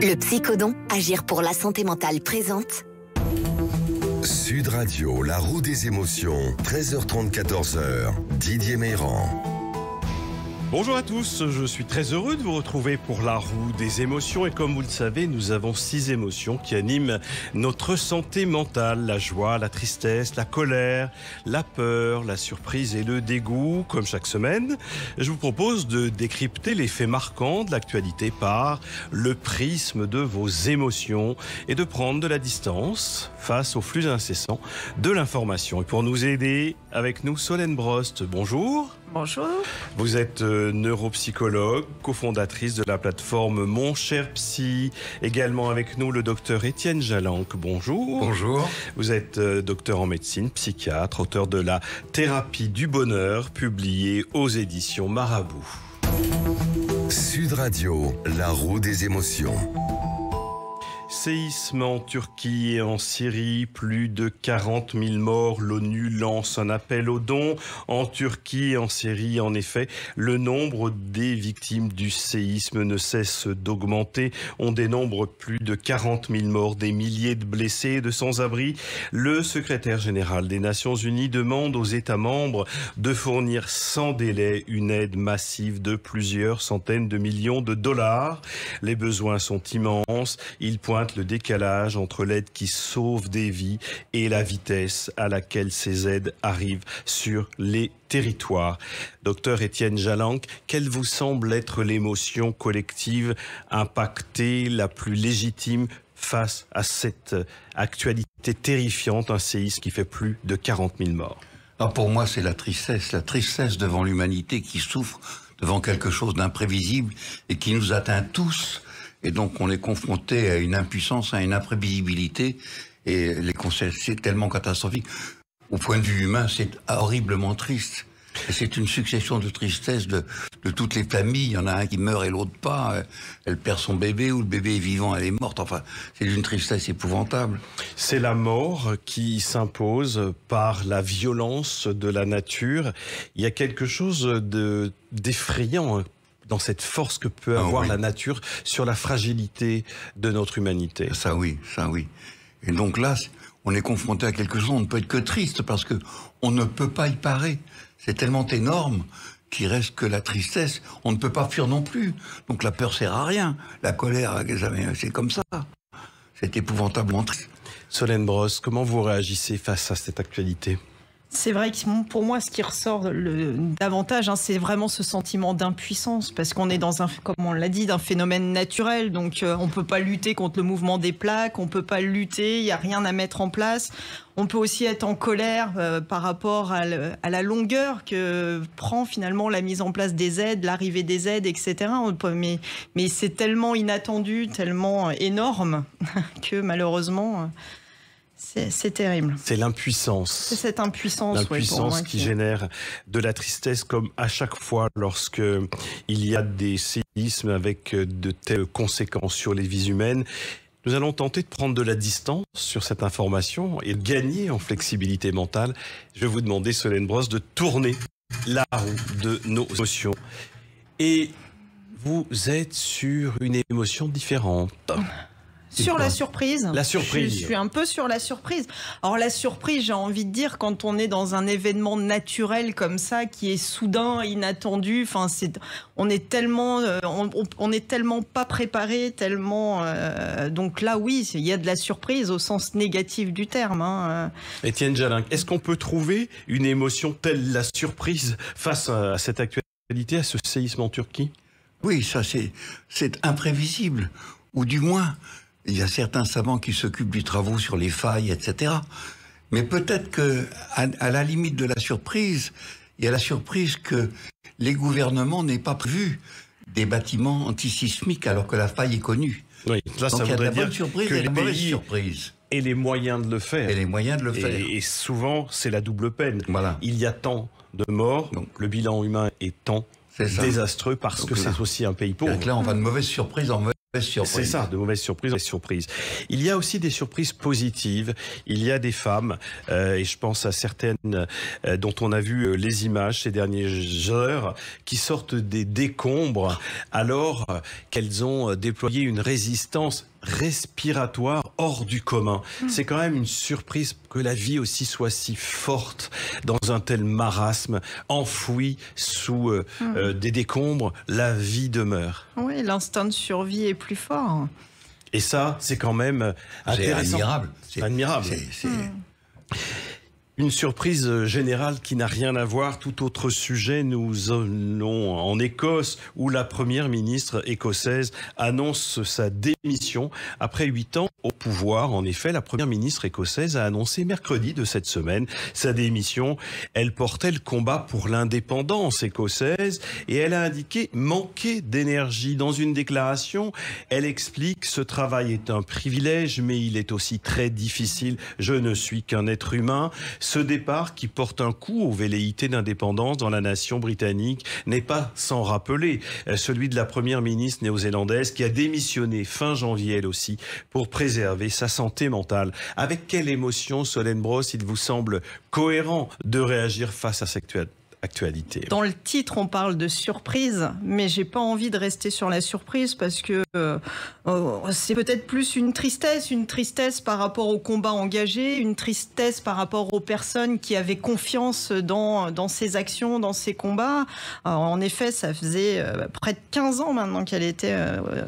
Le Psychodon, agir pour la santé mentale présente. Sud Radio, la roue des émotions, 13h30, 14h, Didier Meyran. Bonjour à tous, je suis très heureux de vous retrouver pour la roue des émotions et comme vous le savez, nous avons 6 émotions qui animent notre santé mentale, la joie, la tristesse, la colère, la peur, la surprise et le dégoût. Comme chaque semaine, je vous propose de décrypter les faits marquants de l'actualité par le prisme de vos émotions et de prendre de la distance face au flux incessant de l'information. Et pour nous aider, avec nous Solène Brost, bonjour. Bonjour. Vous êtes neuropsychologue, cofondatrice de la plateforme Mon Cher Psy. Également avec nous le docteur Étienne Jalanque. Bonjour. Bonjour. Vous êtes docteur en médecine, psychiatre, auteur de la thérapie du bonheur, publiée aux éditions Marabout. Sud Radio, la roue des émotions. Séisme en Turquie et en Syrie, plus de 40 000 morts. L'ONU lance un appel aux dons. En Turquie et en Syrie, en effet, le nombre des victimes du séisme ne cesse d'augmenter. On dénombre plus de 40 000 morts, des milliers de blessés et de sans-abri. Le secrétaire général des Nations Unies demande aux États membres de fournir sans délai une aide massive de plusieurs centaines de millions de dollars. Les besoins sont immenses. Il pointe le décalage entre l'aide qui sauve des vies et la vitesse à laquelle ces aides arrivent sur les territoires. Docteur Étienne Jalanque, quelle vous semble être l'émotion collective impactée, la plus légitime face à cette actualité terrifiante, un séisme qui fait plus de 40 000 morts? Alors pour moi, c'est la tristesse devant l'humanité qui souffre devant quelque chose d'imprévisible et qui nous atteint tous. Et donc, on est confronté à une impuissance, à une imprévisibilité. Et les conséquences, c'est tellement catastrophique. Au point de vue humain, c'est horriblement triste. Et c'est une succession de tristesse de toutes les familles. Il y en a un qui meurt et l'autre pas. Elle perd son bébé ou le bébé est vivant, elle est morte. Enfin, c'est d'une tristesse épouvantable. C'est la mort qui s'impose par la violence de la nature. Il y a quelque chose d'effrayant dans cette force que peut avoir la nature sur la fragilité de notre humanité. Ça oui. Et donc là, on est confronté à quelque chose, on ne peut être que triste parce que on ne peut pas y parer. C'est tellement énorme qu'il reste que la tristesse. On ne peut pas fuir non plus. Donc la peur sert à rien. La colère, c'est comme ça. C'est épouvantablement triste. Solène Brost, comment vous réagissez face à cette actualité ? C'est vrai que pour moi, ce qui ressort davantage, c'est vraiment ce sentiment d'impuissance, parce qu'on est dans comme on l'a dit, d'un phénomène naturel. Donc, on peut pas lutter contre le mouvement des plaques, on peut pas lutter, il y a rien à mettre en place. On peut aussi être en colère par rapport à la longueur que prend finalement la mise en place des aides, l'arrivée des aides, etc. Mais c'est tellement inattendu, tellement énorme que malheureusement. C'est terrible. C'est l'impuissance. C'est cette impuissance. L'impuissance qui génère de la tristesse, comme à chaque fois lorsque il y a des séismes avec de telles conséquences sur les vies humaines. Nous allons tenter de prendre de la distance sur cette information et de gagner en flexibilité mentale. Je vais vous demander, Solène Brost, de tourner la roue de nos émotions. Et vous êtes sur une émotion différente. Sur la surprise. La surprise. Je suis un peu sur la surprise. Alors la surprise, j'ai envie de dire, quand on est dans un événement naturel comme ça, qui est soudain, inattendu, enfin on est tellement pas préparé, tellement. Donc là, oui, il y a de la surprise au sens négatif du terme. Étienne Jalanque, est-ce qu'on peut trouver une émotion telle la surprise face à cette actualité, à ce séisme en Turquie? Oui, ça c'est imprévisible, ou du moins. Il y a certains savants qui s'occupent du travail sur les failles, etc. Mais peut-être que, à la limite de la surprise, il y a la surprise que les gouvernements n'aient pas prévu des bâtiments antisismiques alors que la faille est connue. Oui, ça voudrait dire surprise que et les la mauvaise pays surprise. Et les moyens de le faire. Et souvent, c'est la double peine. Voilà. Il y a tant de morts, donc le bilan humain est tant désastreux parce que c'est aussi un pays pauvre. Donc là, on va de mauvaise surprise en mauvaise surprises. C'est ça, de mauvaises surprises. Il y a aussi des surprises positives. Il y a des femmes, et je pense à certaines dont on a vu les images ces dernières heures, qui sortent des décombres alors qu'elles ont déployé une résistance respiratoire hors du commun. C'est quand même une surprise que la vie aussi soit si forte dans un tel marasme, enfoui sous des décombres, la vie demeure. Oui, l'instinct de survie est plus fort. Et ça, c'est quand même intéressant. C'est admirable. Une surprise générale qui n'a rien à voir. Tout autre sujet, nous allons en Écosse où la première ministre écossaise annonce sa démission après 8 ans au pouvoir. En effet, la première ministre écossaise a annoncé mercredi de cette semaine sa démission. Elle portait le combat pour l'indépendance écossaise et elle a indiqué manquer d'énergie. Dans une déclaration, elle explique: ce travail est un privilège, mais il est aussi très difficile. Je ne suis qu'un être humain. Ce départ qui porte un coup aux velléités d'indépendance dans la nation britannique n'est pas sans rappeler celui de la première ministre néo-zélandaise qui a démissionné fin janvier elle aussi pour préserver sa santé mentale. Avec quelle émotion, Solène Brosse, il vous semble cohérent de réagir face à cette actualité? Dans le titre, on parle de surprise, mais j'ai pas envie de rester sur la surprise parce que c'est peut-être plus une tristesse par rapport au combat engagé, une tristesse par rapport aux personnes qui avaient confiance dans ses actions, dans ses combats. Alors, en effet, ça faisait près de 15 ans maintenant qu'elle était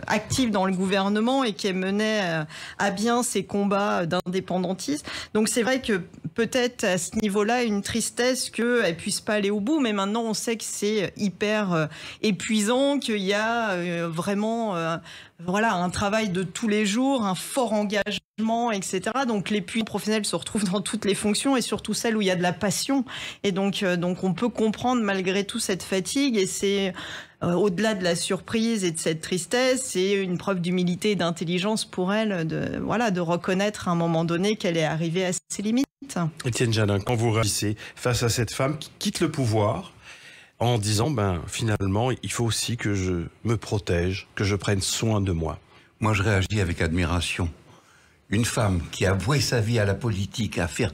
active dans le gouvernement et qu'elle menait à bien ses combats d'indépendantisme. Donc c'est vrai que peut-être à ce niveau-là, une tristesse qu'elle puisse pas aller au bout, mais maintenant on sait que c'est hyper épuisant, qu'il y a vraiment un travail de tous les jours, un fort engagement, etc. Donc l'épuisement professionnel se retrouve dans toutes les fonctions et surtout celles où il y a de la passion. Et donc on peut comprendre malgré tout cette fatigue et c'est au-delà de la surprise et de cette tristesse, c'est une preuve d'humilité et d'intelligence pour elle de reconnaître à un moment donné qu'elle est arrivée à ses limites. Étienne Janin, quand vous réagissez face à cette femme qui quitte le pouvoir en disant finalement il faut aussi que je me protège, que je prenne soin de moi. Moi je réagis avec admiration. Une femme qui a voué sa vie à la politique, à faire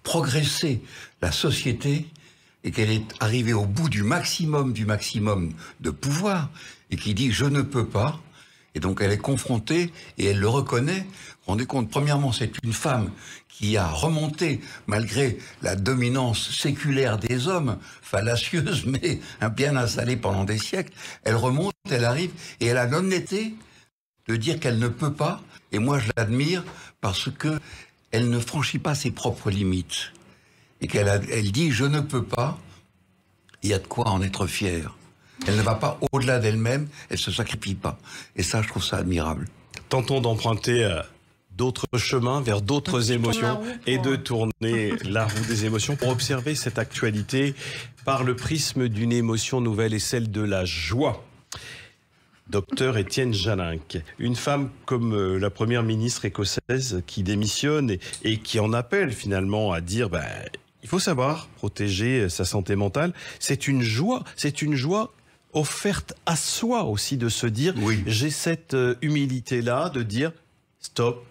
progresser la société et qu'elle est arrivée au bout du maximum de pouvoir et qui dit je ne peux pas. Et donc elle est confrontée et elle le reconnaît. Vous vous rendez compte, premièrement, c'est une femme qui a remonté, malgré la dominance séculaire des hommes, fallacieuse, mais bien installée pendant des siècles. Elle remonte, elle arrive, et elle a l'honnêteté de dire qu'elle ne peut pas. Et moi, je l'admire parce que elle ne franchit pas ses propres limites. Et elle dit « je ne peux pas », il y a de quoi en être fier. Elle ne va pas au-delà d'elle-même, elle ne se sacrifie pas. Et ça, je trouve ça admirable. Tentons d'emprunter d'autres chemins, vers d'autres émotions et de tourner la roue des émotions pour observer cette actualité par le prisme d'une émotion nouvelle et celle de la joie. Docteur Étienne Janin, une femme comme la première ministre écossaise qui démissionne et qui en appelle finalement à dire il faut savoir protéger sa santé mentale, c'est une joie offerte à soi aussi de se dire j'ai cette humilité-là de dire stop,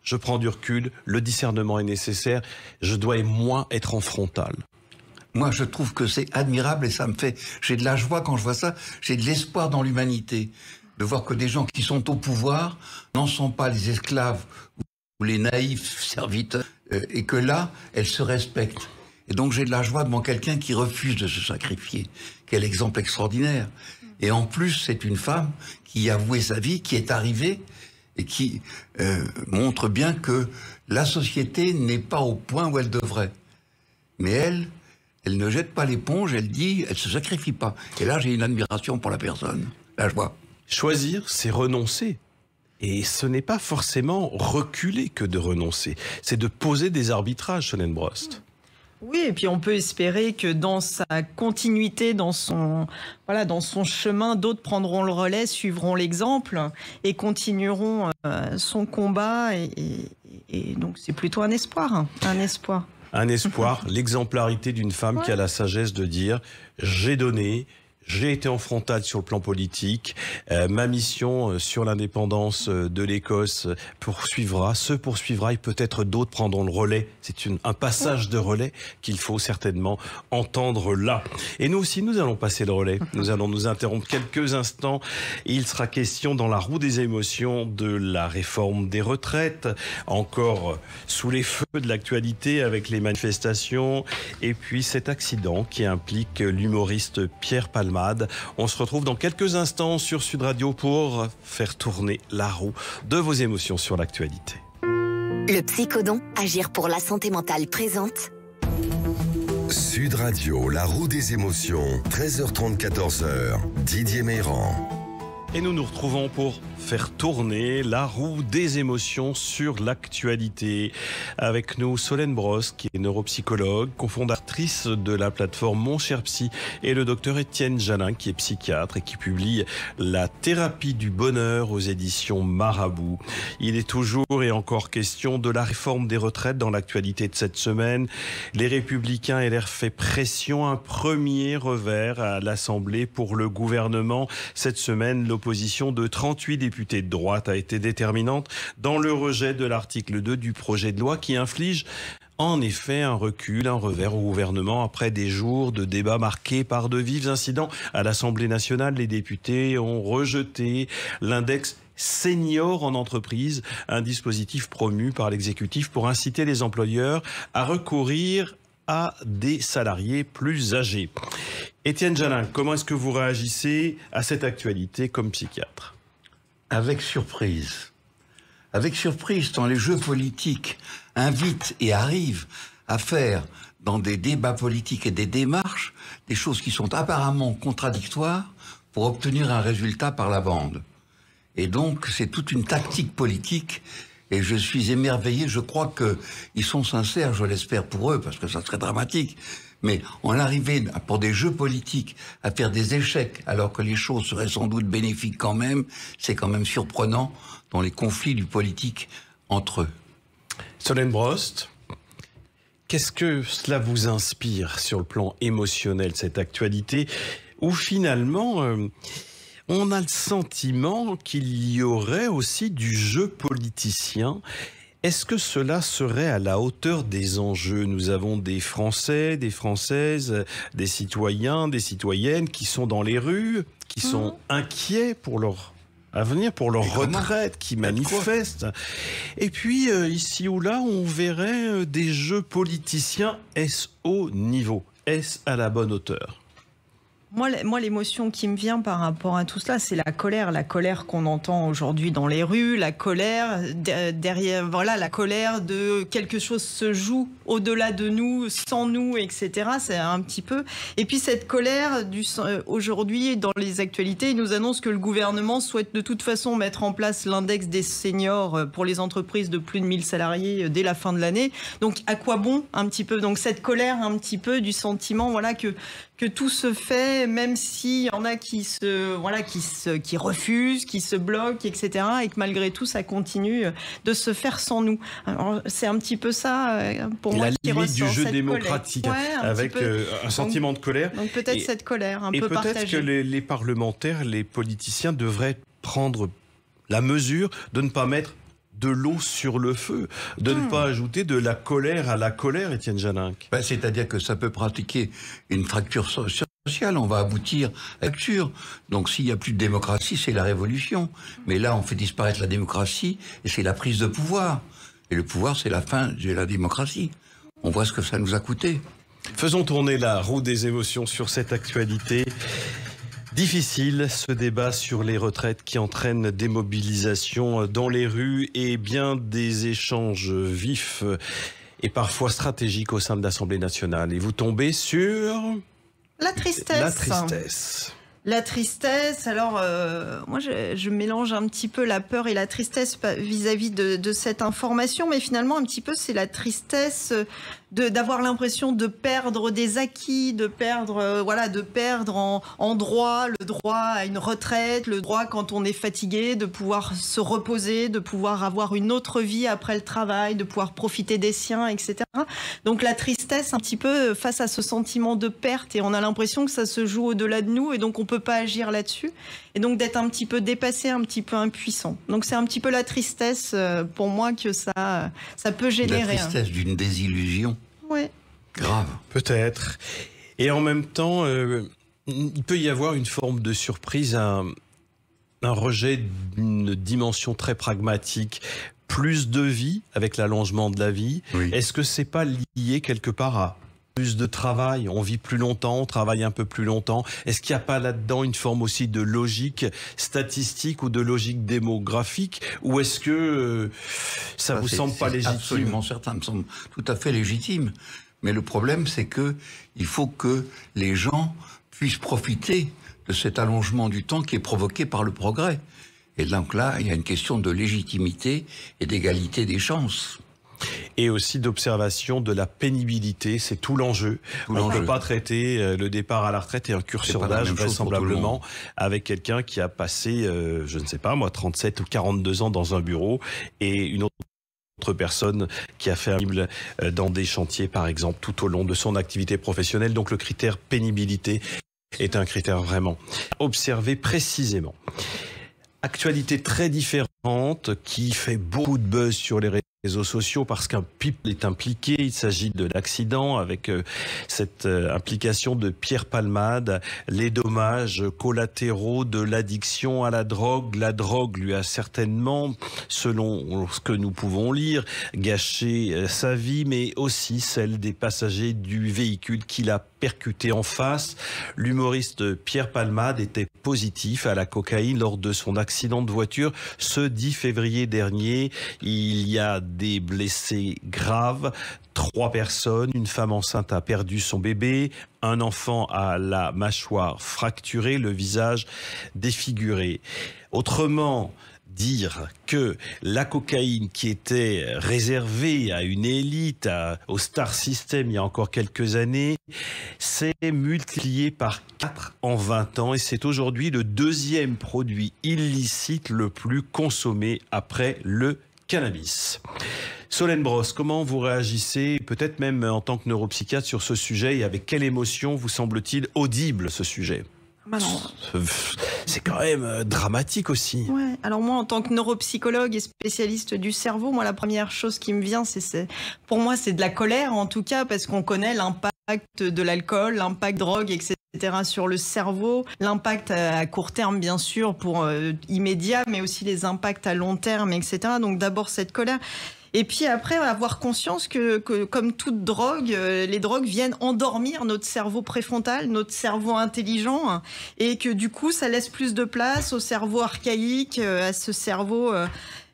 je prends du recul, le discernement est nécessaire, je dois moins être en frontal. Moi, je trouve que c'est admirable et ça me fait... J'ai de la joie quand je vois ça, j'ai de l'espoir dans l'humanité. De voir que des gens qui sont au pouvoir n'en sont pas les esclaves ou les naïfs serviteurs et que là, elles se respectent. Et donc j'ai de la joie devant quelqu'un qui refuse de se sacrifier. Quel exemple extraordinaire. Et en plus, c'est une femme qui a voué sa vie, qui est arrivée et qui montre bien que la société n'est pas au point où elle devrait. Mais elle ne jette pas l'éponge, elle dit, elle se sacrifie pas. Et là, j'ai une admiration pour la personne, la joie. Choisir, c'est renoncer. Et ce n'est pas forcément reculer que de renoncer. C'est de poser des arbitrages, Solène Brosse. Oui, et puis on peut espérer que dans sa continuité, dans son chemin, d'autres prendront le relais, suivront l'exemple et continueront son combat. Et donc c'est plutôt un espoir, Un espoir, l'exemplarité d'une femme qui a la sagesse de dire « j'ai donné, J'ai été en frontale sur le plan politique. Ma mission sur l'indépendance de l'Écosse se poursuivra et peut-être d'autres prendront le relais. C'est un passage de relais qu'il faut certainement entendre là. Et nous aussi, nous allons passer le relais. Nous allons nous interrompre quelques instants. Il sera question dans la roue des émotions de la réforme des retraites, encore sous les feux de l'actualité avec les manifestations et puis cet accident qui implique l'humoriste Pierre Palmade. On se retrouve dans quelques instants sur Sud Radio pour faire tourner la roue de vos émotions sur l'actualité. Le Psychodon, Agir pour la santé mentale présente. Sud Radio, la roue des émotions, 13h30, 14h, Didier Meyran. Et nous nous retrouvons pour faire tourner la roue des émotions sur l'actualité. Avec nous, Solène Brosse, qui est neuropsychologue, cofondatrice de la plateforme Mon Cher Psy, et le docteur Étienne Jalin, qui est psychiatre et qui publie La thérapie du bonheur aux éditions Marabout. Il est toujours et encore question de la réforme des retraites dans l'actualité de cette semaine. Les Républicains et LR fait pression, un premier revers à l'Assemblée pour le gouvernement. Cette semaine, l'opposition de 38 députés de droite a été déterminante dans le rejet de l'article 2 du projet de loi qui inflige en effet un recul, un revers au gouvernement après des jours de débats marqués par de vifs incidents. À l'Assemblée nationale, les députés ont rejeté l'index senior en entreprise, un dispositif promu par l'exécutif pour inciter les employeurs à recourir à des salariés plus âgés. Étienne Jalin, comment est-ce que vous réagissez à cette actualité comme psychiatre ? Avec surprise. Avec surprise, tant les jeux politiques invitent et arrivent à faire, dans des débats politiques et des démarches, des choses qui sont apparemment contradictoires pour obtenir un résultat par la bande. Et donc, c'est toute une tactique politique. Et je suis émerveillé. Je crois qu'ils sont sincères, je l'espère pour eux, parce que ça serait dramatique. Mais en arriver pour des jeux politiques à faire des échecs, alors que les choses seraient sans doute bénéfiques quand même, c'est quand même surprenant dans les conflits du politique entre eux. Solène Brosse, qu'est-ce que cela vous inspire sur le plan émotionnel, cette actualité, où finalement on a le sentiment qu'il y aurait aussi du jeu politicien? Est-ce que cela serait à la hauteur des enjeux? Nous avons des Français, des Françaises, des citoyens, des citoyennes qui sont dans les rues, qui sont inquiets pour leur avenir, pour leur retraite, qui manifestent. Et puis, ici ou là, on verrait des jeux politiciens. Est-ce au niveau? Est-ce à la bonne hauteur? Moi, l'émotion qui me vient par rapport à tout cela, c'est la colère qu'on entend aujourd'hui dans les rues, la colère derrière, voilà, la colère de quelque chose se joue au-delà de nous, sans nous, etc. C'est un petit peu. Et puis cette colère, aujourd'hui, dans les actualités, il nous annonce que le gouvernement souhaite de toute façon mettre en place l'index des seniors pour les entreprises de plus de 1000 salariés dès la fin de l'année. Donc, à quoi bon, un petit peu? Donc, cette colère, un petit peu, du sentiment, voilà, que tout se fait, même s'il y en a qui refusent, qui se bloquent, etc. Et que malgré tout, ça continue de se faire sans nous. Alors, c'est un petit peu ça, pour moi, qui ressort. La limite du jeu démocratique, avec un sentiment de colère. Donc peut-être cette colère un peu partagée. Et peut-être que les parlementaires, les politiciens devraient prendre la mesure de ne pas mettre de l'eau sur le feu, de ne pas ajouter de la colère à la colère, Étienne Jalin. C'est-à-dire que ça peut pratiquer une fracture sociale, on va aboutir à la fracture. Donc s'il n'y a plus de démocratie, c'est la révolution. Mais là, on fait disparaître la démocratie et c'est la prise de pouvoir. Et le pouvoir, c'est la fin de la démocratie. On voit ce que ça nous a coûté. Faisons tourner la roue des émotions sur cette actualité. Difficile, ce débat sur les retraites qui entraîne des mobilisations dans les rues et bien des échanges vifs et parfois stratégiques au sein de l'Assemblée nationale. Et vous tombez sur... La tristesse. La tristesse. La tristesse, alors moi je mélange un petit peu la peur et la tristesse vis-à-vis de cette information, mais finalement un petit peu c'est la tristesse d'avoir l'impression de perdre des acquis, de perdre en droit, le droit à une retraite, le droit quand on est fatigué de pouvoir se reposer, de pouvoir avoir une autre vie après le travail, de pouvoir profiter des siens, etc. Donc la tristesse un petit peu face à ce sentiment de perte, et on a l'impression que ça se joue au-delà de nous et donc on peut pas agir là-dessus, et donc d'être un petit peu dépassé, un petit peu impuissant. Donc c'est un petit peu la tristesse pour moi que ça peut générer. La tristesse d'une désillusion. Ouais. Grave. Peut-être. Et en même temps, il peut y avoir une forme de surprise, un rejet d'une dimension très pragmatique. Plus de vie avec l'allongement de la vie. Oui. Est-ce que c'est pas lié quelque part à plus de travail? On vit plus longtemps, on travaille un peu plus longtemps. Est-ce qu'il n'y a pas là-dedans une forme aussi de logique statistique ou de logique démographique? Ou est-ce que ça vous semble pas légitime? Absolument certain, me semble tout à fait légitime. Mais le problème, c'est que il faut que les gens puissent profiter de cet allongement du temps qui est provoqué par le progrès. Et donc là, il y a une question de légitimité et d'égalité des chances. Et aussi d'observation de la pénibilité, c'est tout l'enjeu. On ne peut pas traiter le départ à la retraite et un curseur d'âge vraisemblablement avec quelqu'un qui a passé, je ne sais pas moi, 37 ou 42 ans dans un bureau et une autre personne qui a fait un Bible dans des chantiers par exemple tout au long de son activité professionnelle. Donc le critère pénibilité est un critère vraiment observé précisément. Actualité très différente qui fait beaucoup de buzz sur les réseaux sociaux parce qu'un people est impliqué. Il s'agit de l'accident avec cette implication de Pierre Palmade, les dommages collatéraux de l'addiction à la drogue. La drogue lui a certainement, selon ce que nous pouvons lire, gâché sa vie, mais aussi celle des passagers du véhicule qui l'a percuté en face. L'humoriste Pierre Palmade était positif à la cocaïne lors de son accident de voiture ce 10 février dernier. Il y a des blessés graves, 3 personnes, une femme enceinte a perdu son bébé, un enfant a la mâchoire fracturée, le visage défiguré. Autrement, dire que la cocaïne qui était réservée à une élite, au Star System il y a encore quelques années, s'est multipliée par 4 en 20 ans et c'est aujourd'hui le 2e produit illicite le plus consommé après le cannabis. Solène Brosse, comment vous réagissez, peut-être même en tant que neuropsychiatre, sur ce sujet et avec quelle émotion vous semble-t-il audible ce sujet ? C'est quand même dramatique aussi. Ouais. Alors moi, en tant que neuropsychologue et spécialiste du cerveau, moi, la première chose qui me vient, pour moi, c'est de la colère, en tout cas, parce qu'on connaît l'impact de l'alcool, l'impact drogue, etc. sur le cerveau, l'impact à court terme, bien sûr, pour immédiat, mais aussi les impacts à long terme, etc. Donc d'abord, cette colère. Et puis après, avoir conscience que comme toute drogue, les drogues viennent endormir notre cerveau préfrontal, notre cerveau intelligent, et que du coup, ça laisse plus de place au cerveau archaïque, à ce cerveau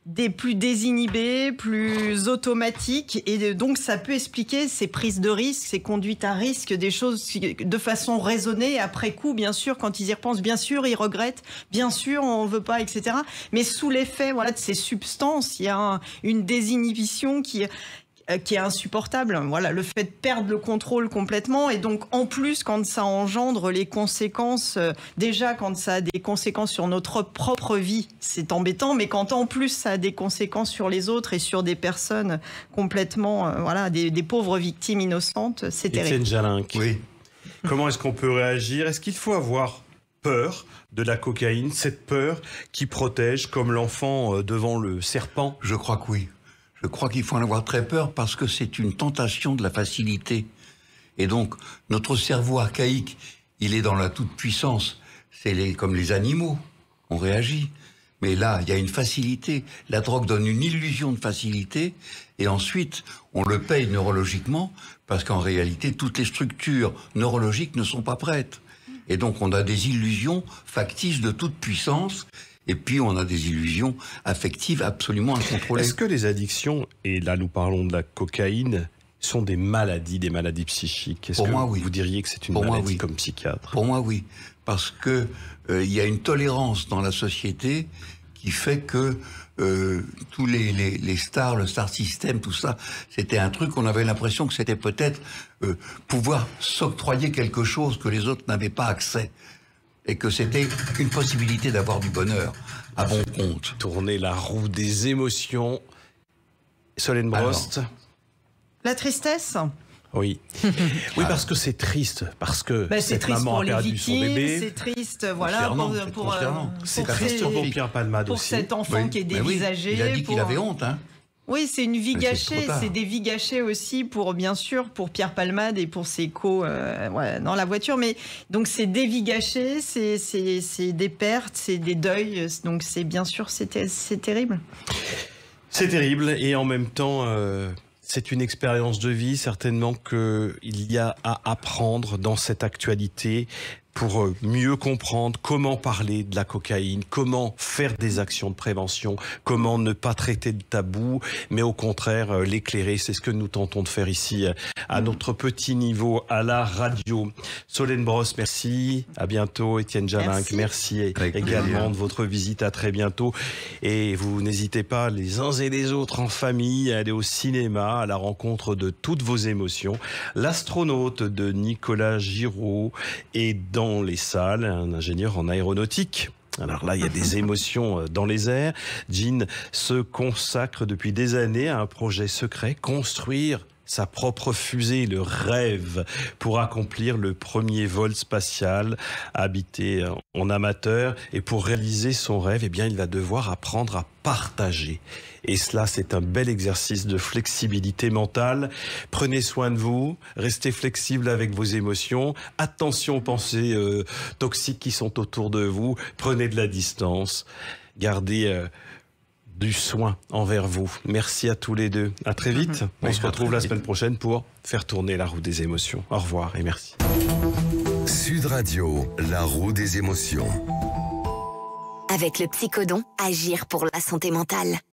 des plus désinhibés, plus automatiques, et donc ça peut expliquer ces prises de risque, ces conduites à risque, des choses de façon raisonnée, après coup, bien sûr, quand ils y repensent, bien sûr, ils regrettent, bien sûr, on veut pas, etc. Mais sous l'effet, voilà, de ces substances, il y a une désinhibition qui est insupportable. Voilà, le fait de perdre le contrôle complètement, et donc en plus quand ça engendre les conséquences, déjà quand ça a des conséquences sur notre propre vie, c'est embêtant, mais quand en plus ça a des conséquences sur les autres et sur des personnes complètement, voilà, des pauvres victimes innocentes, c'est terrible. Étienne Jalin, oui. Comment est-ce qu'on peut réagir? Est-ce qu'il faut avoir peur de la cocaïne, cette peur qui protège comme l'enfant devant le serpent? Je crois que oui. Je crois qu'il faut en avoir très peur parce que c'est une tentation de la facilité. Et donc, notre cerveau archaïque, il est dans la toute-puissance. C'est comme les animaux, on réagit. Mais là, il y a une facilité. La drogue donne une illusion de facilité. Et ensuite, on le paye neurologiquement parce qu'en réalité, toutes les structures neurologiques ne sont pas prêtes. Et donc, on a des illusions factices de toute puissance. Et puis, on a des illusions affectives absolument incontrôlées. Est-ce que les addictions, et là nous parlons de la cocaïne, sont des maladies psychiques. Est-ce Pour que moi, oui. vous diriez que c'est une Pour moi, maladie oui. comme psychiatre? Pour moi, oui. Parce que il y a une tolérance dans la société qui fait que tous les stars, le star system, tout ça, c'était un truc, on avait l'impression que c'était peut-être pouvoir s'octroyer quelque chose que les autres n'avaient pas accès. Et que c'était une possibilité d'avoir du bonheur à bon compte. Tourner la roue des émotions. Solène Brost. La tristesse. Oui. Oui, parce que c'est triste, parce que c'est cette triste maman pour a les perdu son victimes, bébé. c'est triste, voilà, Concernant, c'est concernant. C'est pour triste ces- pour Pierre Palmade pour aussi. cet enfant Oui, qui est mais oui, dévisagé. il a dit qu'il pour- avait honte, hein. Oui, c'est une vie Mais c'est gâchée, trop tard. c'est des vies gâchées aussi pour, bien sûr, pour Pierre Palmade et pour ses dans la voiture. Mais donc c'est des vies gâchées, c'est des pertes, c'est des deuils. Donc c'est bien sûr, c'est terrible. C'est terrible et en même temps, c'est une expérience de vie certainement qu'il y a à apprendre dans cette actualité pour mieux comprendre comment parler de la cocaïne, comment faire des actions de prévention, comment ne pas traiter de tabou, mais au contraire l'éclairer. C'est ce que nous tentons de faire ici à notre petit niveau à la radio. Solène Brost, merci. À bientôt. Étienne Jaminck, merci également plaisir. de votre visite. À très bientôt. Et vous n'hésitez pas, les uns et les autres en famille, à aller au cinéma à la rencontre de toutes vos émotions. L'astronaute de Nicolas Giraud est dans les salles, un ingénieur en aéronautique. Alors là, il y a des émotions dans les airs. Jean se consacre depuis des années à un projet secret, construire sa propre fusée, le rêve pour accomplir le premier vol spatial habité en amateur. Et pour réaliser son rêve, eh bien, il va devoir apprendre à partager. Et cela, c'est un bel exercice de flexibilité mentale. Prenez soin de vous, restez flexible avec vos émotions. Attention aux pensées toxiques qui sont autour de vous. Prenez de la distance. Gardez du soin envers vous. Merci à tous les deux. À très vite. On se retrouve la semaine prochaine pour faire tourner la roue des émotions. Au revoir et merci. Sud Radio, la roue des émotions. Avec le Psychodon, agir pour la santé mentale.